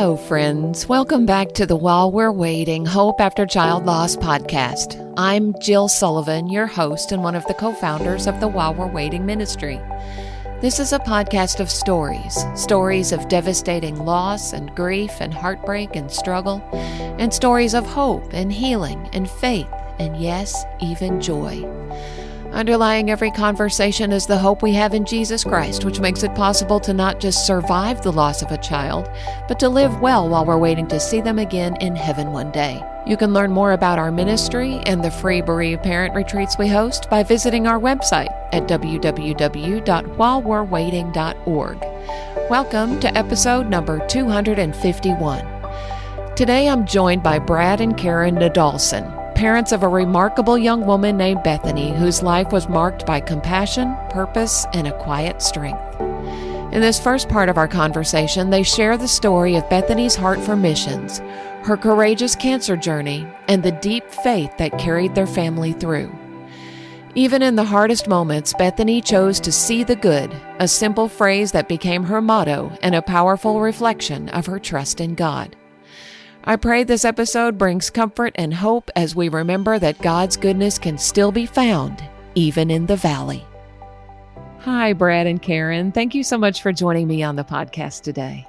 Hello, friends. Welcome back to the While We're Waiting Hope After Child Loss podcast. I'm Jill Sullivan, your host and one of the co-founders of the While We're Waiting ministry. This is a podcast of stories of devastating loss and grief and heartbreak and struggle, and stories of hope and healing and faith and, yes, even joy. Underlying every conversation is the hope we have in Jesus Christ, which makes it possible to not just survive the loss of a child, but to live well while we're waiting to see them again in heaven one day. You can learn more about our ministry and the free bereaved parent retreats we host by visiting our website at www.whilewe'rewaiting.org. Welcome to episode number 251. Today I'm joined by Brad and Karen Nadolson, parents of a remarkable young woman named Bethany, whose life was marked by compassion, purpose, and a quiet strength. In this first part of our conversation, they share the story of Bethany's heart for missions, her courageous cancer journey, and the deep faith that carried their family through. Even in the hardest moments, Bethany chose to see the good, a simple phrase that became her motto and a powerful reflection of her trust in God. I pray this episode brings comfort and hope as we remember that God's goodness can still be found, even in the valley. Hi, Brad and Karen. Thank you so much for joining me on the podcast today.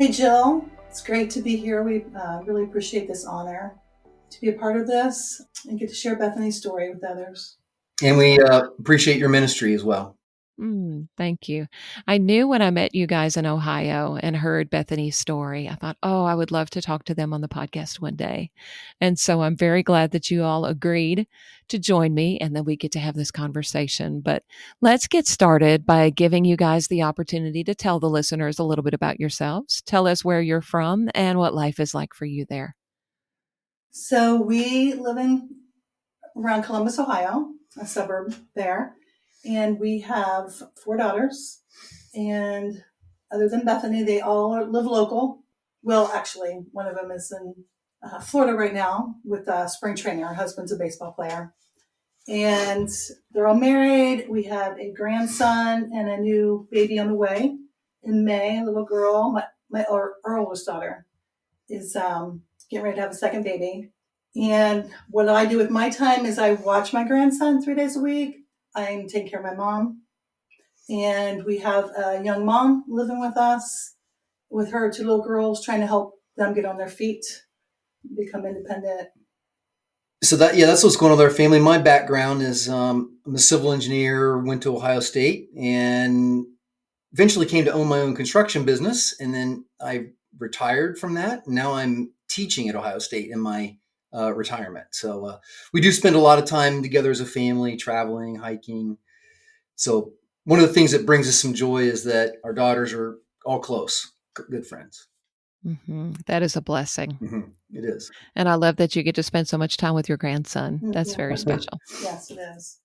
Hey, Jill. It's great to be here. We really appreciate this honor to be a part of this and get to share Bethany's story with others. And we appreciate your ministry as well. Thank you. I knew when I met you guys in Ohio and heard Bethany's story, I thought, I would love to talk to them on the podcast one day. And so I'm very glad that you all agreed to join me and that we get to have this conversation. But let's get started by giving you guys the opportunity to tell the listeners a little bit about yourselves. Tell us where you're from and what life is like for you there. So we live around Columbus, Ohio, a suburb there. And we have 4 daughters, and other than Bethany, they all live local. Well, actually, one of them is in Florida right now with spring training. Her husband's a baseball player, and they're all married. We have a grandson and a new baby on the way in May, a little girl. Our oldest daughter is getting ready to have a second baby. And what I do with my time is I watch my grandson 3 days a week. I'm taking care of my mom, and we have a young mom living with us, with her 2 little girls, trying to help them get on their feet, become independent. So that's what's going on with our family. My background is I'm a civil engineer, went to Ohio State, and eventually came to own my own construction business. And then I retired from that. And now I'm teaching at Ohio State in my retirement. So we do spend a lot of time together as a family, traveling, hiking. So one of the things that brings us some joy is that our daughters are all close, good friends. Mm-hmm. That is a blessing. Mm-hmm. It is. And I love that you get to spend so much time with your grandson. That's very special. Yes, it is.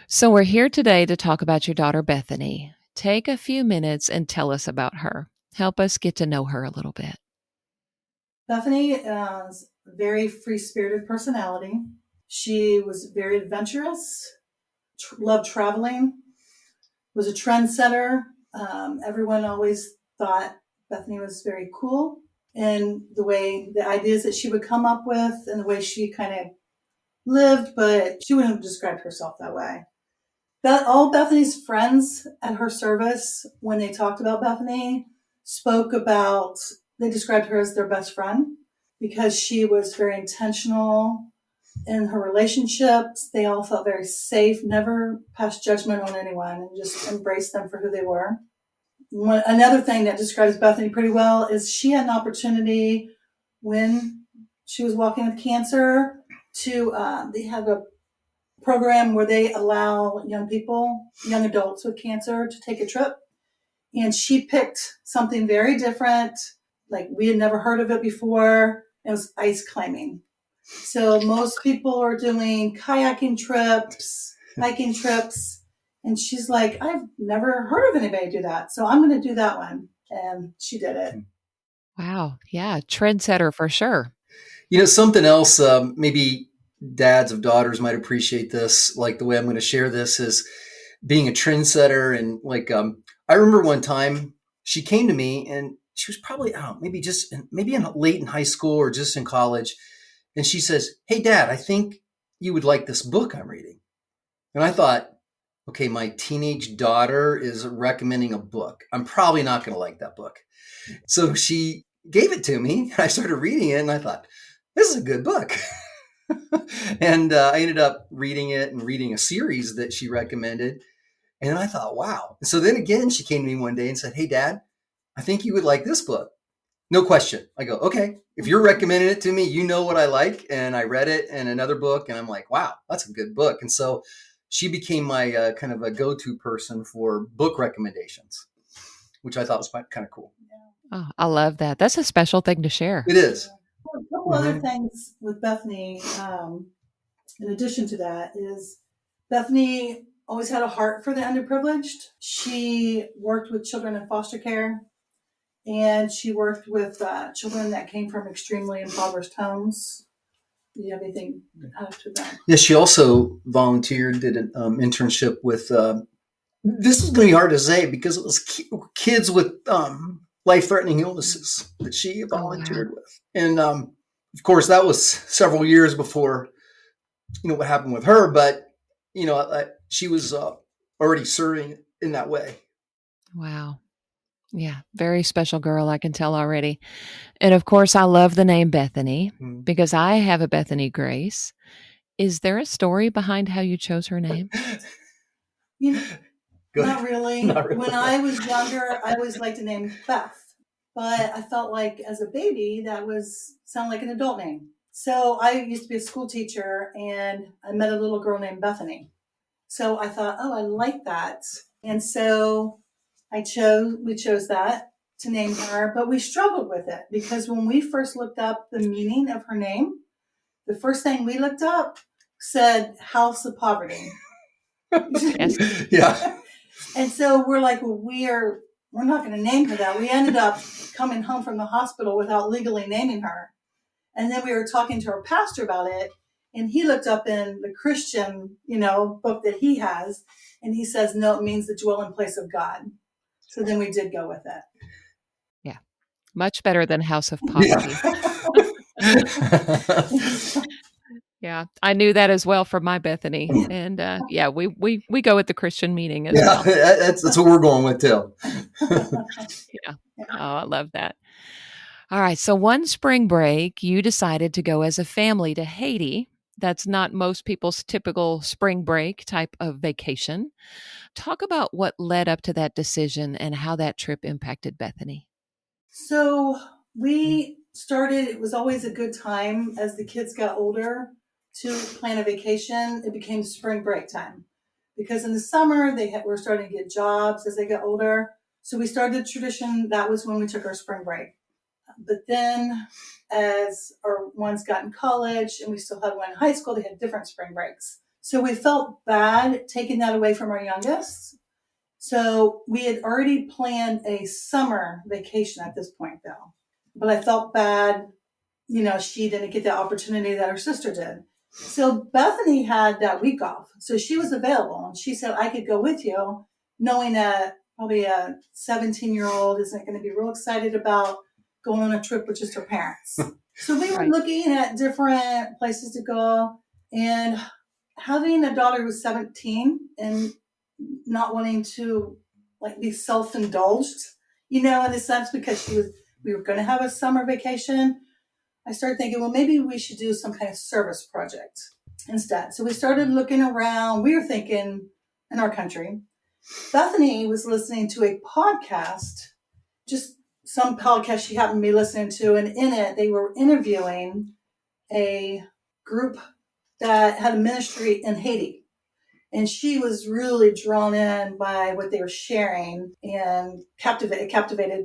So we're here today to talk about your daughter, Bethany. Take a few minutes and tell us about her. Help us get to know her a little bit. Bethany is a very free-spirited personality. She was very adventurous, loved traveling, was a trendsetter. Everyone always thought Bethany was very cool, and the ideas that she would come up with and the way she kind of lived, but she wouldn't have described herself that way. All Bethany's friends at her service, when they talked about Bethany, they described her as their best friend because she was very intentional in her relationships. They all felt very safe, never passed judgment on anyone, and just embraced them for who they were. Another thing that describes Bethany pretty well is she had an opportunity when she was walking with cancer they have a program where they allow young adults with cancer to take a trip. And she picked something very different, like we had never heard of it before. It was ice climbing. So most people are doing kayaking trips, hiking trips. And she's like, I've never heard of anybody do that. So I'm going to do that one. And she did it. Wow. Yeah. Trendsetter for sure. Something else, maybe dads of daughters might appreciate this, like the way I'm going to share this is being a trendsetter. And I remember one time she came to me and she was probably out, maybe in late in high school or just in college. And she says, "Hey, Dad, I think you would like this book I'm reading." And I thought, okay, my teenage daughter is recommending a book. I'm probably not going to like that book. So she gave it to me. I started reading it and I thought, this is a good book. And I ended up reading it and reading a series that she recommended. And I thought, wow. So then again, she came to me one day and said, "Hey, Dad, I think you would like this book." No question. I go, okay, if you're recommending it to me, you know what I like. And I read it in another book and I'm like, wow, that's a good book. And so she became my kind of a go-to person for book recommendations, which I thought was kind of cool. Oh, I love that. That's a special thing to share. It is. A couple other things with Bethany, in addition to that, is Bethany always had a heart for the underprivileged. She worked with children in foster care, and she worked with children that came from extremely impoverished homes. Do you have anything to that? Yeah, she also volunteered, did an internship with, this is going to be hard to say because it was kids with life-threatening illnesses that she volunteered with. And of course, that was several years before, what happened with her. But, she was already serving in that way. Wow. Yeah, very special girl, I can tell already. And of course, I love the name Bethany because I have a Bethany Grace. Is there a story behind how you chose her name? Not really. When I was younger, I always liked the name Beth, but I felt like as a baby that sounded like an adult name. So I used to be a school teacher, and I met a little girl named Bethany. So I thought, oh, I like that, and so we chose that to name her. But we struggled with it because when we first looked up the meaning of her name, the first thing we looked up said "House of Poverty." Yes. Yeah. And so we're like, well, we're not going to name her that. We ended up coming home from the hospital without legally naming her. And then we were talking to our pastor about it, and he looked up in the Christian, book that he has, and he says, no, it means the dwelling place of God. So then we did go with it. Yeah. Much better than House of Poverty. Yeah. Yeah, I knew that as well from my Bethany. And yeah, we go with the Christian meaning as well. That's what we're going with too. Yeah. Oh, I love that. All right. So one spring break, you decided to go as a family to Haiti. That's not most people's typical spring break type of vacation. Talk about what led up to that decision and how that trip impacted Bethany. So it was always a good time as the kids got older to plan a vacation. It became spring break time because in the summer were starting to get jobs as they got older. So we started the tradition. That was when we took our spring break. But then as our ones got in college and we still had one in high school, they had different spring breaks. So we felt bad taking that away from our youngest. So we had already planned a summer vacation at this point, though. But I felt bad, she didn't get the opportunity that her sister did. So Bethany had that week off. So she was available. And she said, I could go with you, knowing that probably a 17-year-old isn't going to be real excited about going on a trip with just her parents. So we were looking at different places to go. And having a daughter who was 17 and not wanting to be self-indulged, in a sense, because we were going to have a summer vacation. I started thinking, well, maybe we should do some kind of service project instead. So we started looking around. We were thinking in our country. Bethany was listening to a podcast, just some podcast she happened to be listening to. And in it, they were interviewing a group that had a ministry in Haiti. And she was really drawn in by what they were sharing and captivated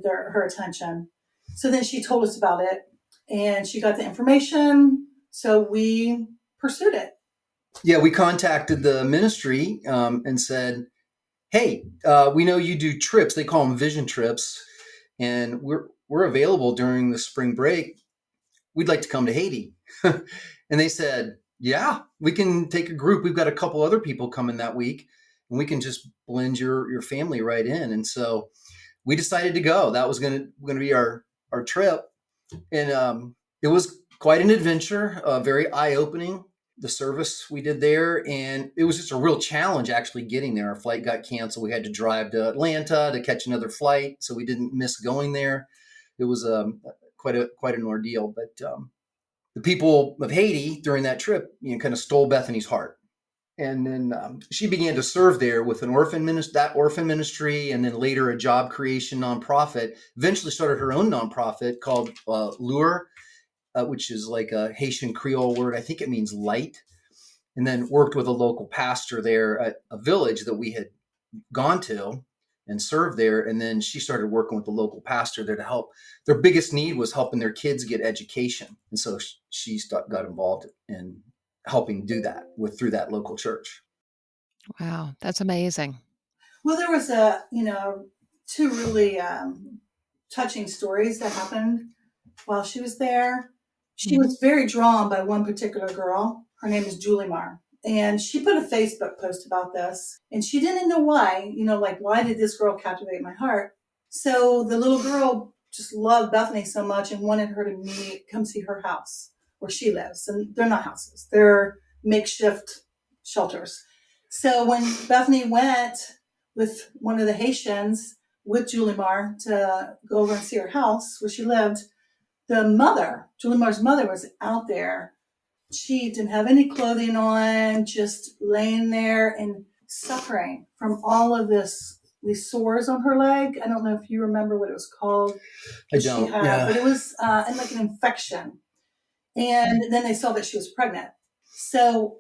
her attention. So then she told us about it and she got the information. So we pursued it. Yeah, we contacted the ministry and said, hey, we know you do trips. They call them vision trips. And we're available during the spring break. We'd like to come to Haiti. And they said, yeah, we can take a group. We've got a couple other people coming that week, and we can just blend your family right in. And so we decided to go. That was going to be our trip. And it was quite an adventure, very eye-opening, the service we did there. And it was just a real challenge actually getting there. Our flight got canceled. We had to drive to Atlanta to catch another flight, so we didn't miss going there. It was quite an ordeal. But the people of Haiti during that trip, kind of stole Bethany's heart. And then she began to serve there with an orphan ministry, and then later a job creation nonprofit. Eventually started her own nonprofit called Lure, which is like a Haitian Creole word. I think it means light. And then worked with a local pastor there at a village that we had gone to and served there. And then she started working with the local pastor there to help. Their biggest need was helping their kids get education. And so she got involved in helping do that through that local church. Wow, that's amazing. Well, there was two really touching stories that happened while she was there. She was very drawn by one particular girl. Her name is Julie Marr. And she put a Facebook post about this. And she didn't know why, why did this girl captivate my heart? So the little girl just loved Bethany so much and wanted her to come see her house where she lives. And they're not houses. They're makeshift shelters. So when Bethany went with one of the Haitians with Julie Marr to go over and see her house where she lived, the mother, Julie Marr's mother, was out there. She didn't have any clothing on, just laying there and suffering from all of these sores on her leg. I don't know if you remember what it was called. I don't. But it was like an infection. And then they saw that she was pregnant. So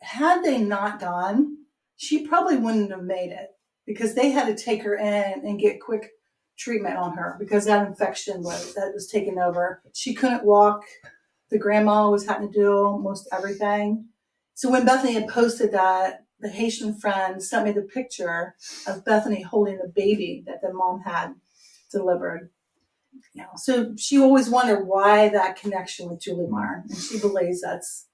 had they not gone, she probably wouldn't have made it, because they had to take her in and get quick treatment on her because that infection was taking over. She couldn't walk. The grandma was having to do most everything. So when Bethany had posted that, the Haitian friend sent me the picture of Bethany holding the baby that the mom had delivered. So she always wondered why that connection with Julie Marr, and she believes that's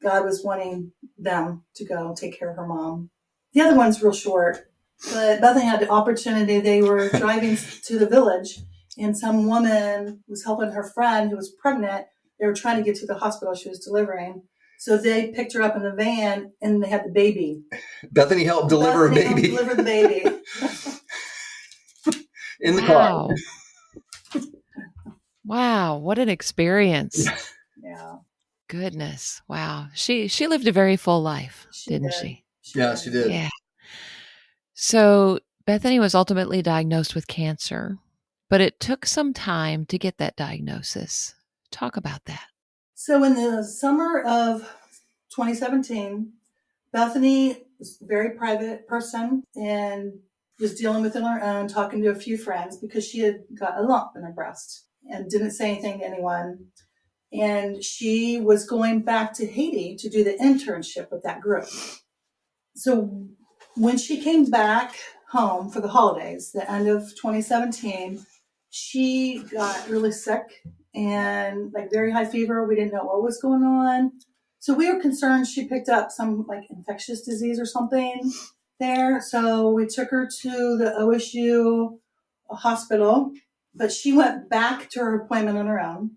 God was wanting them to go take care of her mom. The other one's real short, but Bethany had the opportunity. They were driving to the village, and some woman was helping her friend who was pregnant. They were trying to get to the hospital she was delivering. So they picked her up in the van, and they had the baby. Bethany helped deliver a baby. Deliver the baby. In the car. Wow, what an experience. Yeah. Goodness. Wow. She lived a very full life, didn't she? Yeah, she did. Yeah. So Bethany was ultimately diagnosed with cancer, but it took some time to get that diagnosis. Talk about that. So in the summer of 2017, Bethany was a very private person and was dealing with it on her own, talking to a few friends because she had got a lump in her breast and didn't say anything to anyone. And she was going back to Haiti to do the internship with that group. So when she came back home for the holidays, the end of 2017, she got really sick and very high fever. We didn't know what was going on. So we were concerned she picked up some infectious disease or something there. So we took her to the OSU hospital, but she went back to her appointment on her own,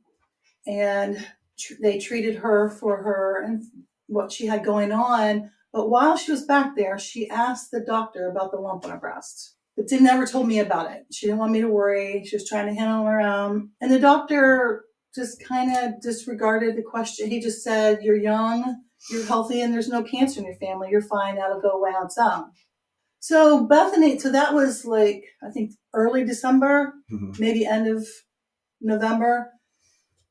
and they treated her for her and what she had going on. But while she was back there, she asked the doctor about the lump on her breast, but never told me about it. She didn't want me to worry. She was trying to handle it on her own. And the doctor just kind of disregarded the question. He just said, "You're young, you're healthy, and there's no cancer in your family. You're fine. That'll go away on its own." So Bethany, that was I think early December, maybe end of November.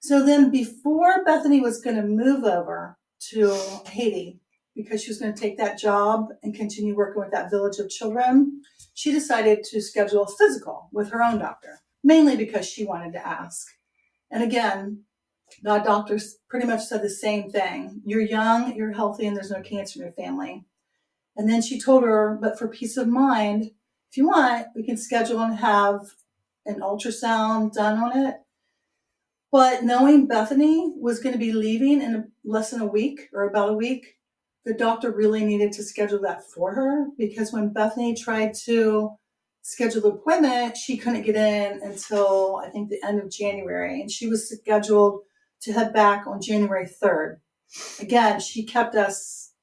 So then before Bethany was going to move over to Haiti, because she was going to take that job and continue working with that village of children, she decided to schedule a physical with her own doctor, mainly because she wanted to ask. And again, the doctors pretty much said the same thing. You're young, you're healthy, and there's no cancer in your family. And then she told her, but for peace of mind, if you want, we can schedule and have an ultrasound done on it. But knowing Bethany was going to be leaving in less than a week or about a week, the doctor really needed to schedule that for her, because when Bethany tried to scheduled the appointment, she couldn't get in until I think the end of January. And she was scheduled to head back on January 3rd. Again, she kept us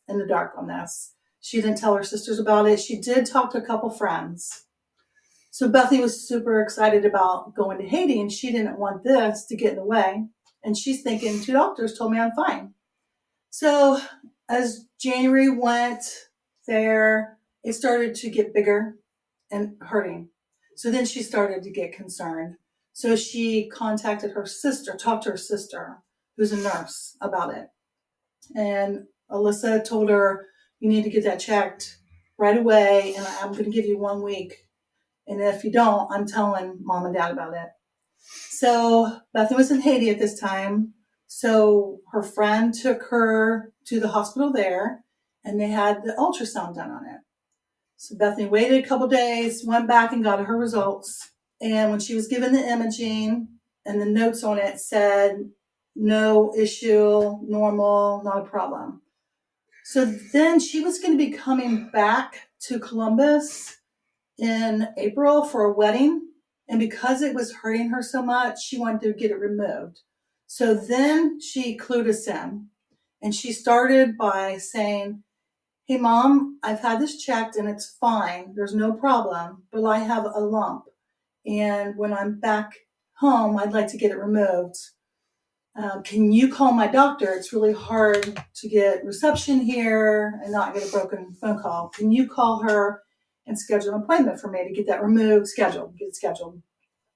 in the dark on this. She didn't tell her sisters about it. She did talk to a couple friends. So Bethany was super excited about going to Haiti, and she didn't want this to get in the way. And she's thinking, 2 doctors told me I'm fine. So as January went there, it started to get bigger and hurting. So then she started to get concerned. So she contacted her sister, talked to her sister, who's a nurse, about it. And Alyssa told her, you need to get that checked right away, and I'm going to give you 1 week. And if you don't, I'm telling mom and dad about it. So Bethany was in Haiti at this time. So her friend took her to the hospital there, and they had the ultrasound done on it. So Bethany waited a couple days, went back and got her results. And when she was given the imaging, and the notes on it said, no issue, normal, not a problem. So then she was going to be coming back to Columbus in April for a wedding. And because it was hurting her so much, she wanted to get it removed. So then she clued us in, and she started by saying, hey, Mom, I've had this checked and it's fine. There's no problem, but I have a lump. And when I'm back home, I'd like to get it removed. Can you call my doctor? It's really hard to get reception here and not get a broken phone call. Can you call her and schedule an appointment for me to get that removed, get it scheduled?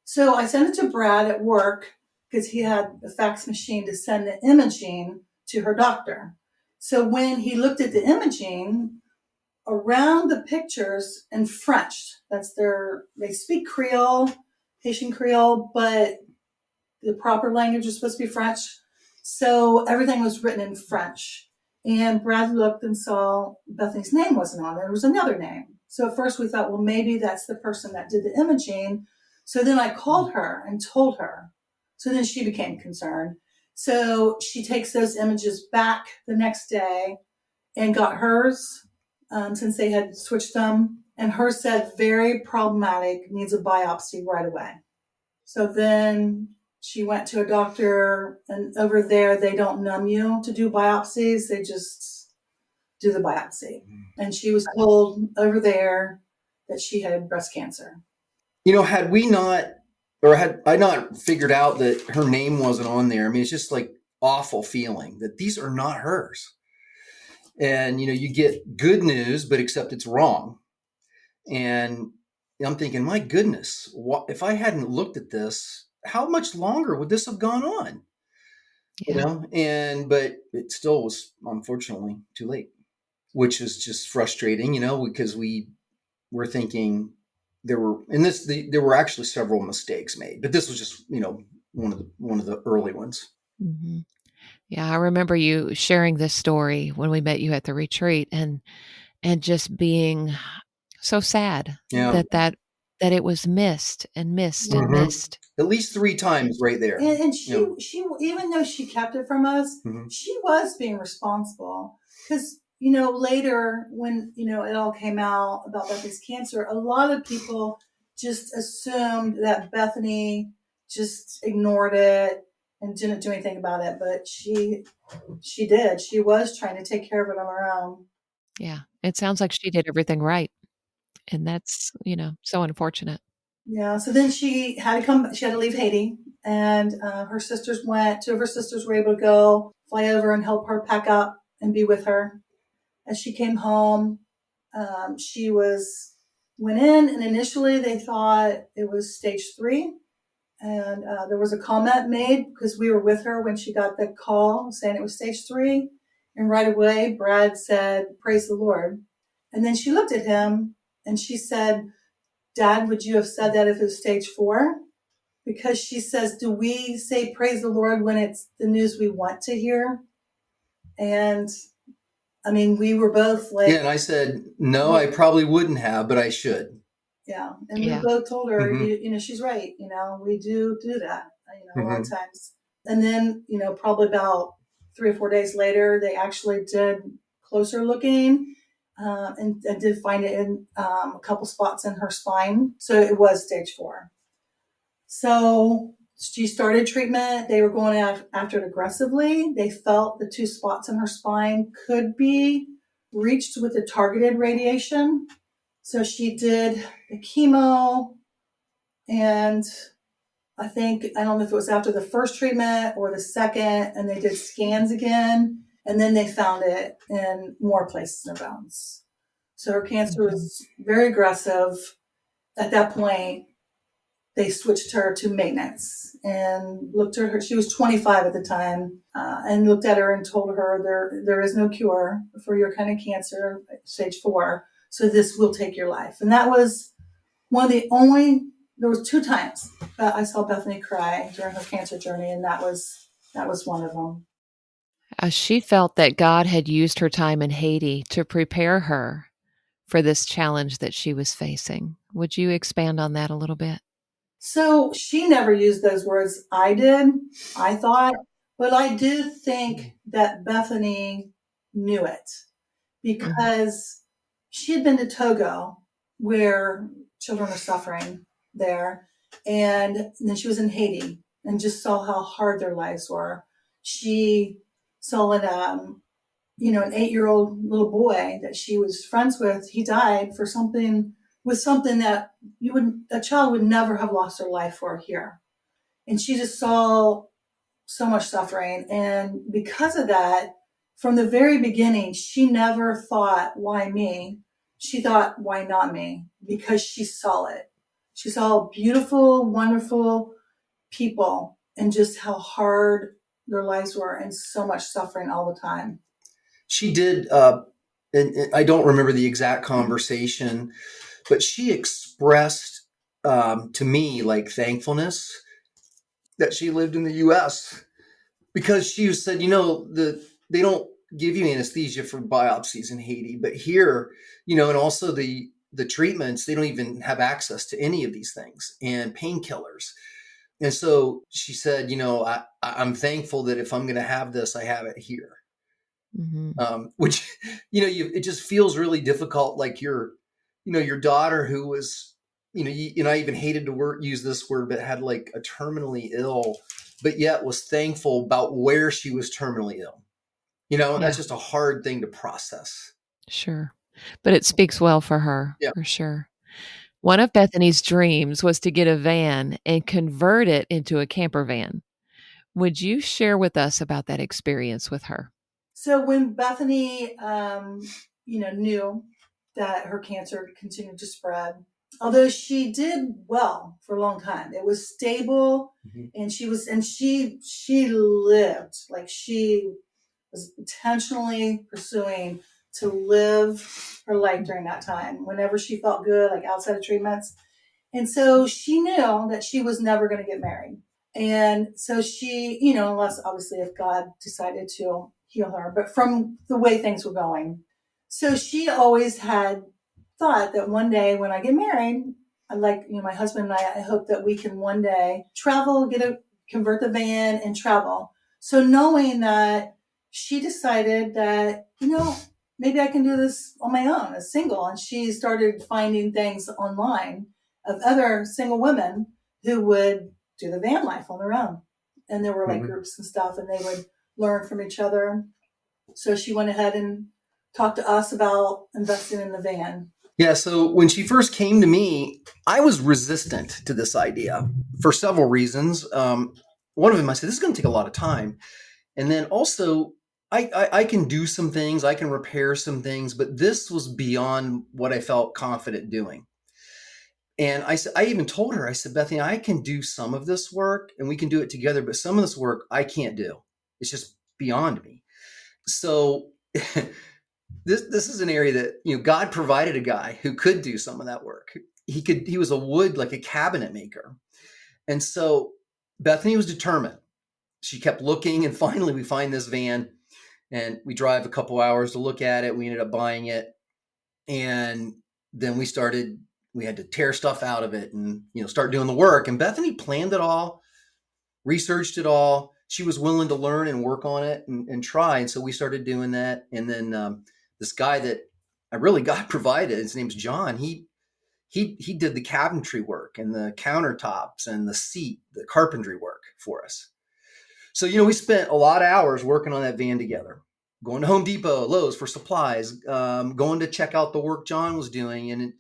So I sent it to Brad at work because he had a fax machine to send the imaging to her doctor. So when he looked at the imaging, around the pictures in French, they speak Creole, Haitian Creole, but the proper language is supposed to be French. So everything was written in French. And Brad looked and saw Bethany's name wasn't on there. There was another name. So at first we thought, well, maybe that's the person that did the imaging. So then I called her and told her. So then she became concerned. So she takes those images back the next day and got hers, since they had switched them. And hers said, very problematic, needs a biopsy right away. So then she went to a doctor, and over there, they don't numb you to do biopsies. They just do the biopsy. And she was told over there that she had breast cancer. Had we not, or had I not figured out that her name wasn't on there, I mean, it's just like awful feeling that these are not hers. And, you get good news, but except it's wrong. And I'm thinking, my goodness, if I hadn't looked at this, how much longer would this have gone on? Yeah. But it still was unfortunately too late, which is just frustrating, because we were thinking there were actually several mistakes made, but this was just, one of the early ones. Mm-hmm. Yeah, I remember you sharing this story when we met you at the retreat, and just being so sad Yeah. that it was missed and missed and Mhm. missed. At least 3 times right there. And she even though she kept it from us, she was being responsible. Because, later when, it all came out about Bethany's cancer, a lot of people just assumed that Bethany just ignored it and didn't do anything about it. But she did. She was trying to take care of it on her own. Yeah. It sounds like she did everything right. And that's, so unfortunate. Yeah. So then she had to leave Haiti, and her sisters went. 2 of her sisters were able to go fly over and help her pack up and be with her. As she came home, she went in, and initially they thought it was stage 3. And there was a comment made because we were with her when she got the call saying it was stage 3. And right away, Brad said, praise the Lord. And then she looked at him and she said, Dad, would you have said that if it was stage 4? Because she says, do we say praise the Lord when it's the news we want to hear? And I mean, we were both like, yeah, and I said, no, I probably wouldn't have, but I should. Yeah. And Yeah. we both told her, she's right. We do that, a lot of times. And then, probably about 3 or 4 days later, they actually did closer looking. and did find it in a couple spots in her spine. So it was stage 4. So she started treatment. They were going after it aggressively. They felt the 2 spots in her spine could be reached with the targeted radiation. So she did the chemo, and I don't know if it was after the first treatment or the second, and they did scans again, and then they found it in more places in her bones. So her cancer was very aggressive. At that point, they switched her to maintenance and looked at her. She was 25 at the time, and looked at her and told her there is no cure for your kind of cancer, stage 4. So this will take your life. And that was one of the only. There was 2 times that I saw Bethany cry during her cancer journey, and that was one of them. She felt that God had used her time in Haiti to prepare her for this challenge that she was facing. Would you expand on that a little bit? So she never used those words. I did, I thought, but I do think that Bethany knew it because she had been to Togo where children are suffering there. And then she was in Haiti and just saw how hard their lives were. She saw an 8-year-old little boy that she was friends with. He died for something that a child would never have lost their life for here. And she just saw so much suffering. And because of that, from the very beginning, she never thought, why me? She thought, why not me? Because she saw it. She saw beautiful, wonderful people and just how hard their lives were and so much suffering all the time. She did, and I don't remember the exact conversation, but she expressed to me like thankfulness that she lived in the U.S. because she said, they don't give you anesthesia for biopsies in Haiti, but here, and also the treatments, they don't even have access to any of these things and painkillers. And so she said, I'm thankful that if I'm going to have this, I have it here. Which, it just feels really difficult. Like your daughter who was, I even hated to use this word, but had like a terminally ill, but yet was thankful about where she was terminally ill. That's just a hard thing to process. Sure. But it speaks well for her, Yeah. for sure. One of Bethany's dreams was to get a van and convert it into a camper van. Would you share with us about that experience with her? So when Bethany, knew that her cancer continued to spread, although she did well for a long time, it was stable, and she lived like she was intentionally pursuing to live her life during that time. Whenever she felt good, like outside of treatments, and so she knew that she was never going to get married. And so she, unless obviously if God decided to heal her, but from the way things were going. So she always had thought that one day when I get married, I'd like, my husband and I hope that we can one day travel, convert the van and travel. So knowing that, she decided that, maybe I can do this on my own as single. And she started finding things online of other single women who would do the van life on their own. And there were like groups and stuff, and they would learn from each other. So she went ahead and talked to us about investing in the van. Yeah. So when she first came to me, I was resistant to this idea for several reasons. One of them, I said, this is going to take a lot of time. And then also, I can do some things, I can repair some things, but this was beyond what I felt confident doing. And I even told her, I said, Bethany, I can do some of this work and we can do it together, but some of this work I can't do. It's just beyond me. So this is an area that, God provided a guy who could do some of that work. He was like a cabinet maker. And so Bethany was determined. She kept looking, and finally we find this van and we drive a couple hours to look at it. We ended up buying it. And then we had to tear stuff out of it and, start doing the work. And Bethany planned it all, researched it all. She was willing to learn and work on it and try. And so we started doing that. And then this guy that really God provided. His name's John. He did the cabinetry work and the countertops and the seat, the carpentry work for us. So, we spent a lot of hours working on that van together, going to Home Depot, Lowe's for supplies, going to check out the work John was doing. And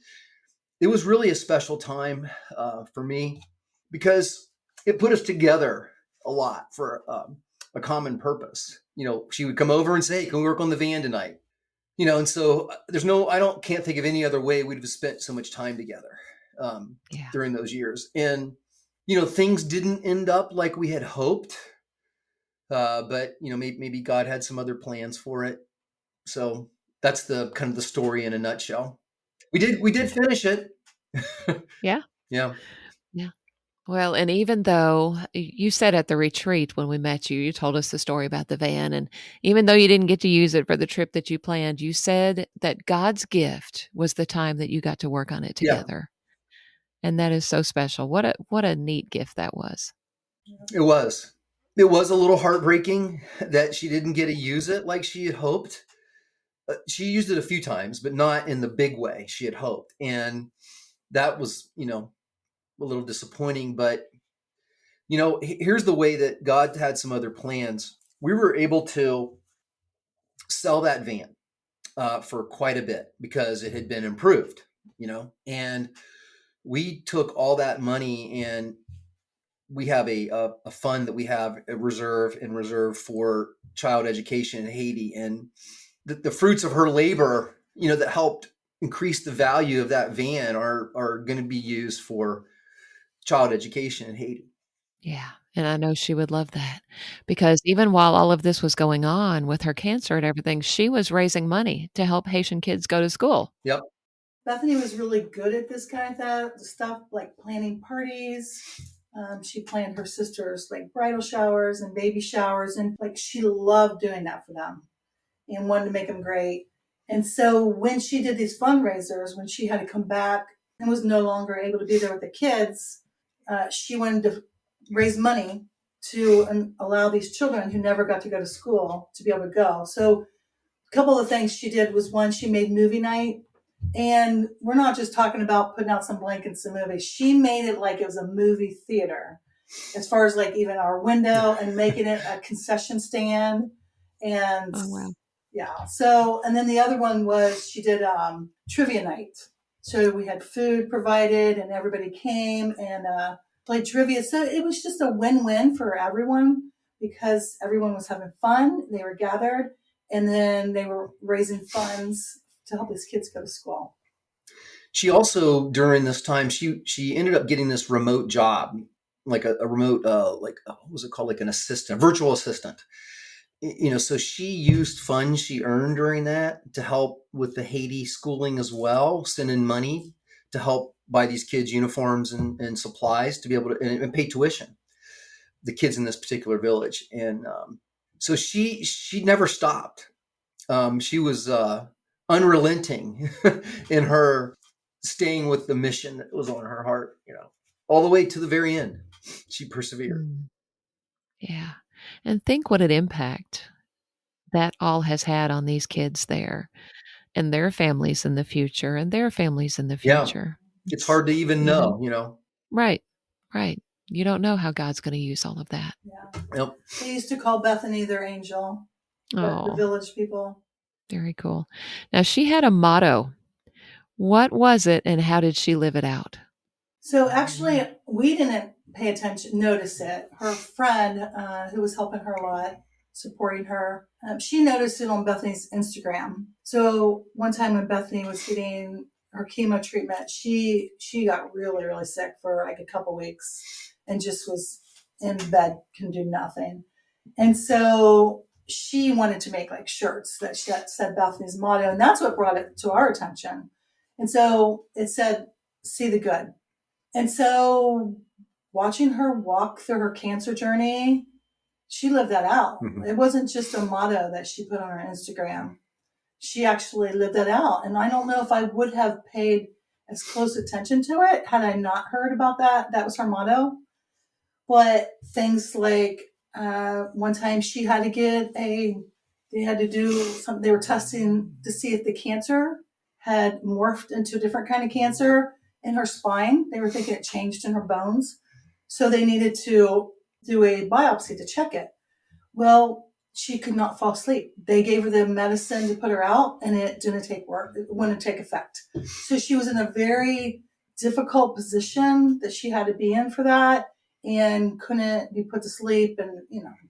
it was really a special time for me because it put us together a lot for a common purpose. She would come over and say, "Hey, can we work on the van tonight?" And so can't think of any other way we'd have spent so much time together Yeah. during those years. And, things didn't end up like we had hoped. But maybe God had some other plans for it. So that's the kind of the story in a nutshell. We did finish it. Yeah. Yeah. Yeah. Well, and even though you said at the retreat when we met you, you told us the story about the van. And even though you didn't get to use it for the trip that you planned, you said that God's gift was the time that you got to work on it Yeah. together. And that is so special. What a neat gift that was. It was. It was a little heartbreaking that she didn't get to use it like she had hoped. She used it a few times, but not in the big way she had hoped. And that was, a little disappointing. But, here's the way that God had some other plans. We were able to sell that van for quite a bit because it had been improved, and we took all that money and we have a fund that we have a reserve for child education in Haiti. And the fruits of her labor, that helped increase the value of that van are going to be used for child education in Haiti. Yeah. And I know she would love that because even while all of this was going on with her cancer and everything, she was raising money to help Haitian kids go to school. Yep. Bethany was really good at this kind of stuff, like planning parties. She planned her sister's like bridal showers and baby showers, and like she loved doing that for them and wanted to make them great. And so when she did these fundraisers, when she had to come back and was no longer able to be there with the kids, she wanted to raise money to allow these children who never got to go to school to be able to go. So a couple of things she did was, one, she made movie night. And we're not just talking about putting out some blankets and movies. She made it like it was a movie theater, as far as like even our window and making it a concession stand. And Oh, wow. yeah. So, and then the other one was she did trivia night. So we had food provided and everybody came and played trivia. So it was just a win-win for everyone because everyone was having fun. They were gathered and then they were raising funds to help these kids go to school. She also, during this time, she ended up getting this remote job, like a remote, what was it called? Like an assistant, virtual assistant. So she used funds she earned during that to help with the Haiti schooling as well, sending money to help buy these kids uniforms and supplies to be able to and pay tuition, the kids in this particular village. And so she never stopped. She was unrelenting in her staying with the mission that was on her heart, all the way to the very end. She persevered. Mm. Yeah. And think what an impact that all has had on these kids there and their families in the future and their families in the Yeah. future. It's hard to even know, Right. Right. You don't know how God's going to use all of that. Yeah. Yep. They used to call Bethany their angel, the Oh, village people. very cool. Now, she had a motto. What was it and how did she live it out? So actually, we didn't notice it. Her friend, who was helping her a lot, supporting her, she noticed it on Bethany's Instagram. So one time when Bethany was getting her chemo treatment, she got really, really sick for like a couple weeks and just was in bed, can do nothing. And so she wanted to make like shirts that said Bethany's motto, and that's what brought it to our attention. And so it said, "See the good." And so watching her walk through her cancer journey, she lived that out. Mhm. It wasn't just a motto that she put on her Instagram. She actually lived that out. And I don't know if I would have paid as close attention to it had I not heard about that. That was her motto. But things like one time she had to they had to do something, they were testing to see if the cancer had morphed into a different kind of cancer in her spine. They were thinking it changed in her bones. So they needed to do a biopsy to check it. Well, she could not fall asleep. They gave her the medicine to put her out, and it didn't take work. It wouldn't take effect. So she was in a very difficult position that she had to be in for that, and couldn't be put to sleep, and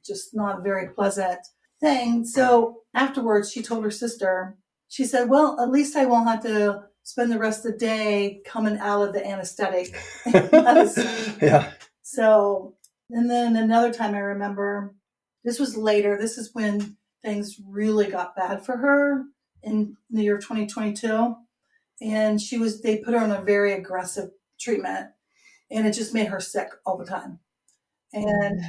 just not a very pleasant thing. So afterwards, she told her sister, she said, well, at least I won't have to spend the rest of the day coming out of the anesthetic medicine. Yeah. So, and then another time I remember, this was later, this is when things really got bad for her in the year of 2022. And they put her on a very aggressive treatment, and it just made her sick all the time. And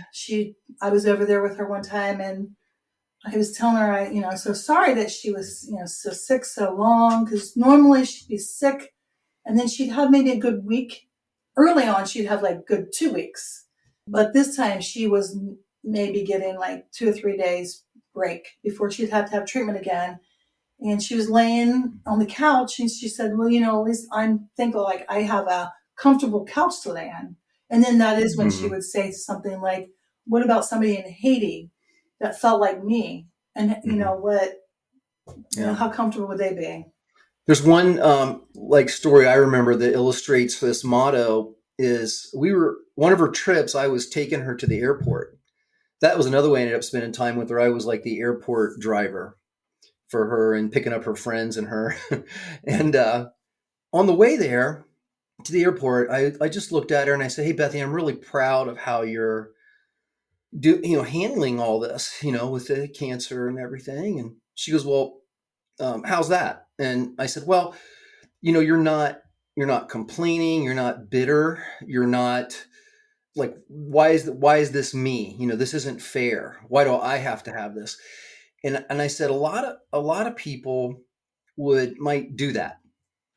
I was over there with her one time, and I was telling her, I'm so sorry that she was, so sick so long, because normally she'd be sick and then she'd have maybe a good week. Early on, she'd have like good 2 weeks. But this time she was maybe getting like 2 or 3 days break before she'd have to have treatment again. And she was laying on the couch, and she said, well, at least I'm thankful, like I have a comfortable couch to lay on. And then that is when she would say something like, what about somebody in Haiti that felt like me? And how comfortable would they be? There's one story I remember that illustrates this motto. Is one of her trips, I was taking her to the airport. That was another way I ended up spending time with her. I was like the airport driver for her and picking up her friends and her. And on the way there to the airport, I just looked at her and I said, hey, Bethany, I'm really proud of how you're handling all this, with the cancer and everything. And she goes, well, how's that? And I said, well, you're not complaining. You're not bitter. You're not like, why is this me? This isn't fair. Why do I have to have this? And I said, a lot of people might do that.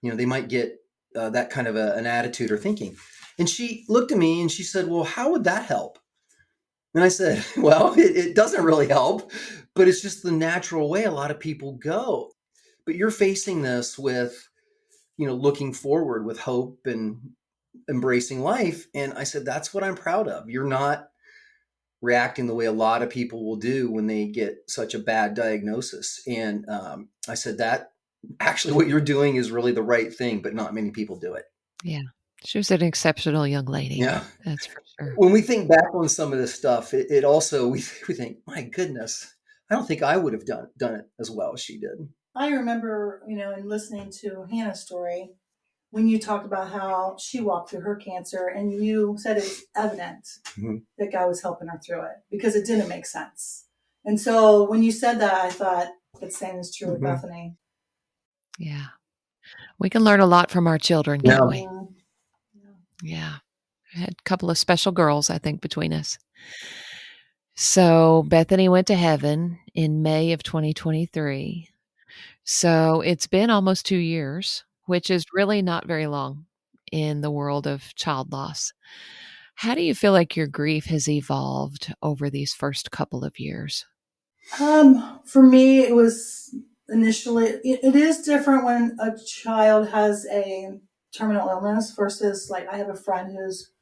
They might get that kind of an attitude or thinking. And she looked at me and she said, well, how would that help? And I said, well, it doesn't really help, but it's just the natural way a lot of people go. But you're facing this with, looking forward with hope and embracing life. And I said, that's what I'm proud of. You're not reacting the way a lot of people will do when they get such a bad diagnosis. And I said, that actually what you're doing is really the right thing, but not many people do it. Yeah. She was an exceptional young lady. Yeah. That's for sure. When we think back on some of this stuff, it also, we think, my goodness, I don't think I would have done it as well as she did. I remember, in listening to Hannah's story, when you talked about how she walked through her cancer, and you said it was evident that God was helping her through it because it didn't make sense. And so when you said that, I thought that same is true with Bethany. Yeah. We can learn a lot from our children, can't we? Yeah. We had a couple of special girls, I think, between us. So Bethany went to heaven in May of 2023. So it's been almost 2 years, which is really not very long in the world of child loss. How do you feel like your grief has evolved over these first couple of years? For me, it was initially, it is different when a child has a terminal illness versus like I have a friend whose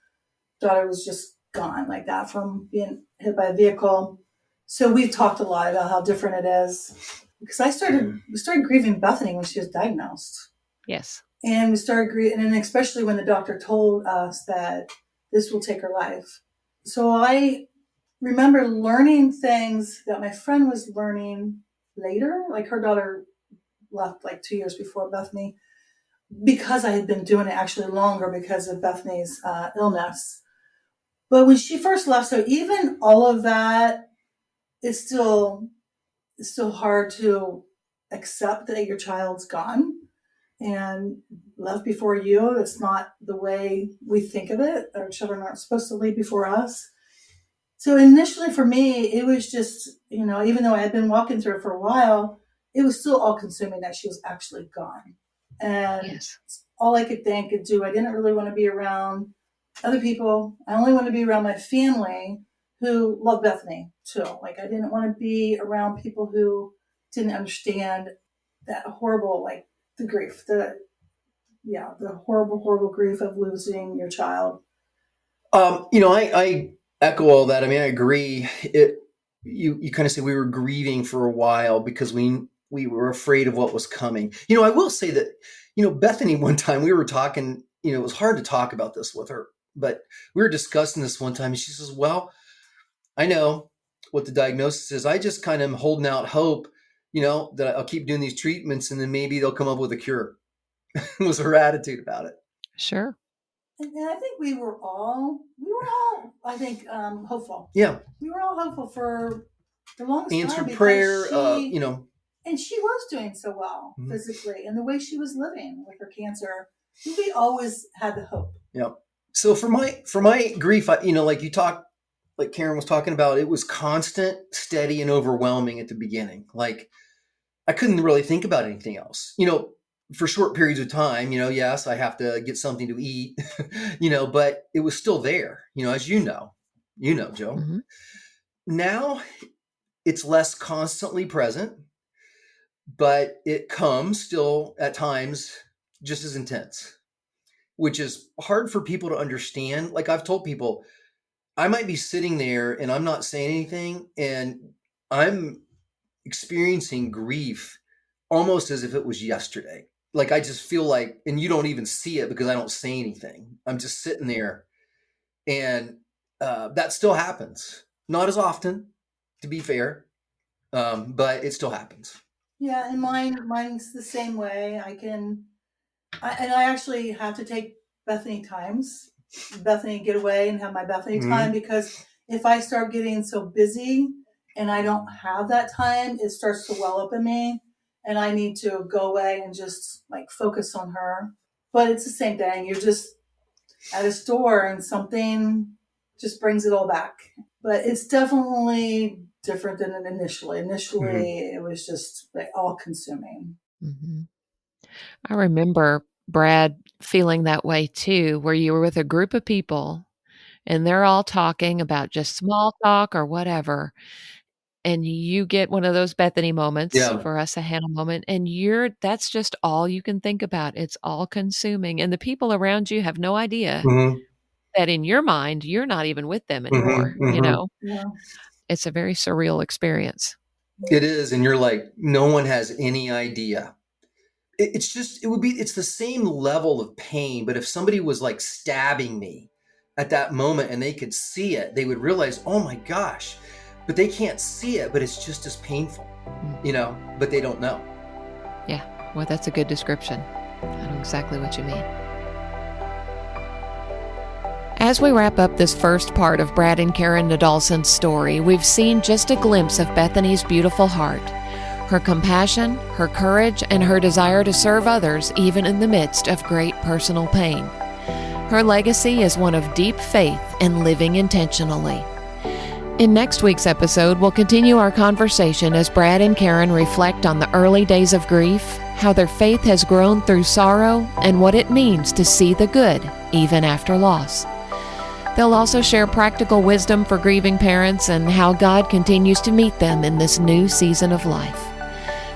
daughter was just gone like that from being hit by a vehicle. So we've talked a lot about how different it is because we started grieving Bethany when she was diagnosed. Yes. And we started grieving, and especially when the doctor told us that this will take her life. So I remember learning things that my friend was learning later, like her daughter left like 2 years before Bethany, because I had been doing it actually longer because of Bethany's illness. But when she first left, so even all of that, it's still hard to accept that your child's gone and left before you. That's not the way we think of it. Our children aren't supposed to leave before us. So initially for me, it was just, even though I had been walking through it for a while, it was still all consuming that she was actually gone. And all I could think and do, I didn't really want to be around other people. I only want to be around my family who love Bethany too. Like I didn't want to be around people who didn't understand that horrible, like the grief, the horrible, horrible grief of losing your child. I echo all that. I mean, I agree. You kind of say we were grieving for a while because we were afraid of what was coming. I will say that, Bethany, one time we were talking, it was hard to talk about this with her, but we were discussing this one time and she says, well, I know what the diagnosis is. I just kind of am holding out hope, that I'll keep doing these treatments and then maybe they'll come up with a cure. Was her attitude about it. Sure. And I think we were all, I think, hopeful. Yeah. We were all hopeful for the longest time. Answered prayer, And she was doing so well physically, and the way she was living with her cancer, we always had the hope. Yeah. So for my grief, like Karen was talking about, it was constant, steady, and overwhelming at the beginning. Like I couldn't really think about anything else. For short periods of time, yes, I have to get something to eat, but it was still there, as you know, Joe. Mm-hmm. Now it's less constantly present, but it comes still at times just as intense, which is hard for people to understand. Like I've told people, I might be sitting there and I'm not saying anything and I'm experiencing grief almost as if it was yesterday. Like I just feel like, and you don't even see it because I don't say anything. I'm just sitting there, and that still happens. Not as often, to be fair, but it still happens. Yeah, and mine's the same way. I actually have to take Bethany get away and have my Bethany time, because if I start getting so busy and I don't have that time, it starts to well up in me. And I need to go away and just like focus on her. But it's the same thing. You're just at a store and something just brings it all back. But it's definitely different than initially. Initially, it was just like all consuming. Mm-hmm. I remember, Brad, feeling that way too, where you were with a group of people and they're all talking about just small talk or whatever. And you get one of those Bethany moments, for us, a Hannah moment, and that's just all you can think about. It's all consuming. And the people around you have no idea that in your mind, you're not even with them anymore. Yeah. It's a very surreal experience. It is. And you're like, no one has any idea. It's the same level of pain. But if somebody was like stabbing me at that moment and they could see it, they would realize, oh my gosh. But they can't see it, but it's just as painful, but they don't know. Yeah, well, that's a good description. I know exactly what you mean. As we wrap up this first part of Brad and Karen Nadolson's story, we've seen just a glimpse of Bethany's beautiful heart, her compassion, her courage, and her desire to serve others even in the midst of great personal pain. Her legacy is one of deep faith and living intentionally. In next week's episode, we'll continue our conversation as Brad and Karen reflect on the early days of grief, how their faith has grown through sorrow, and what it means to see the good even after loss. They'll also share practical wisdom for grieving parents and how God continues to meet them in this new season of life.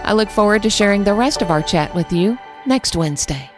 I look forward to sharing the rest of our chat with you next Wednesday.